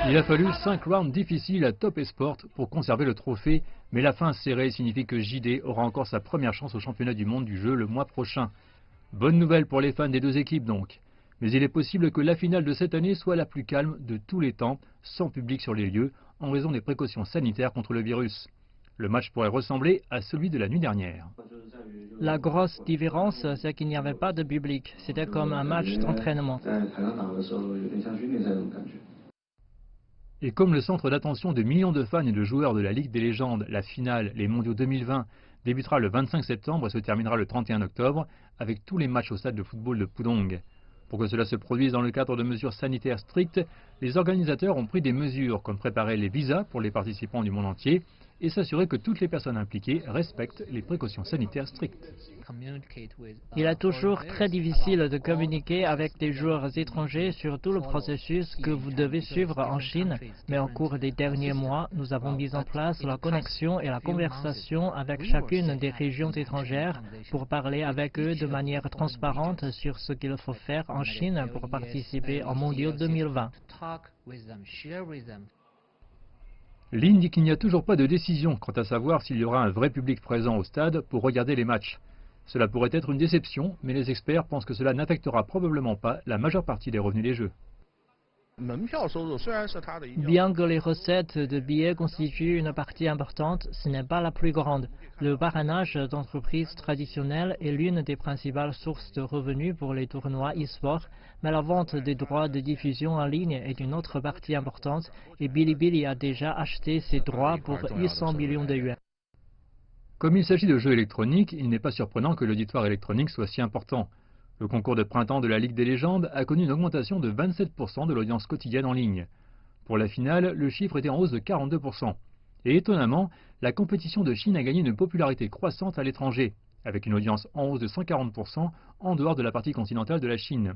Il a fallu 5 rounds difficiles à Top Esport pour conserver le trophée, mais la fin serrée signifie que JD aura encore sa première chance au championnat du monde du jeu le mois prochain. Bonne nouvelle pour les fans des deux équipes donc. Mais il est possible que la finale de cette année soit la plus calme de tous les temps, sans public sur les lieux, en raison des précautions sanitaires contre le virus. Le match pourrait ressembler à celui de la nuit dernière. La grosse différence, c'est qu'il n'y avait pas de public. C'était comme un match d'entraînement. Et comme le centre d'attention de millions de fans et de joueurs de la Ligue des légendes, la finale, les mondiaux 2020, débutera le 25 septembre et se terminera le 31 octobre, avec tous les matchs au stade de football de Pudong. Pour que cela se produise dans le cadre de mesures sanitaires strictes, les organisateurs ont pris des mesures comme préparer les visas pour les participants du monde entier et s'assurer que toutes les personnes impliquées respectent les précautions sanitaires strictes. Il est toujours très difficile de communiquer avec des joueurs étrangers sur tout le processus que vous devez suivre en Chine, mais au cours des derniers mois, nous avons mis en place la connexion et la conversation avec chacune des régions étrangères pour parler avec eux de manière transparente sur ce qu'il faut faire en Chine pour participer au Mondiaux 2020. Lin dit qu'il n'y a toujours pas de décision quant à savoir s'il y aura un vrai public présent au stade pour regarder les matchs. Cela pourrait être une déception, mais les experts pensent que cela n'affectera probablement pas la majeure partie des revenus des jeux. Bien que les recettes de billets constituent une partie importante, ce n'est pas la plus grande. Le parrainage d'entreprises traditionnelles est l'une des principales sources de revenus pour les tournois e-sport, mais la vente des droits de diffusion en ligne est une autre partie importante et Bilibili a déjà acheté ses droits pour 800 millions de yuans. Comme il s'agit de jeux électroniques, il n'est pas surprenant que l'auditoire électronique soit si important. Le concours de printemps de la Ligue des légendes a connu une augmentation de 27% de l'audience quotidienne en ligne. Pour la finale, le chiffre était en hausse de 42%. Et étonnamment, la compétition de Chine a gagné une popularité croissante à l'étranger, avec une audience en hausse de 140% en dehors de la partie continentale de la Chine.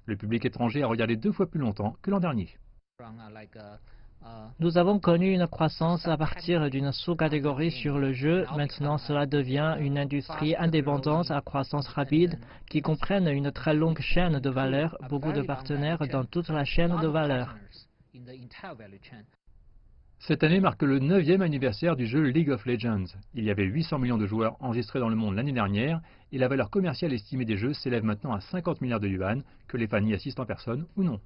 Le public étranger a regardé 2 fois plus longtemps que l'an dernier. Nous avons connu une croissance à partir d'une sous-catégorie sur le jeu. Maintenant, cela devient une industrie indépendante à croissance rapide qui comprenne une très longue chaîne de valeur, beaucoup de partenaires dans toute la chaîne de valeur. Cette année marque le 9e anniversaire du jeu League of Legends. Il y avait 800 millions de joueurs enregistrés dans le monde l'année dernière et la valeur commerciale estimée des jeux s'élève maintenant à 50 milliards de yuan, que les fans y assistent en personne ou non.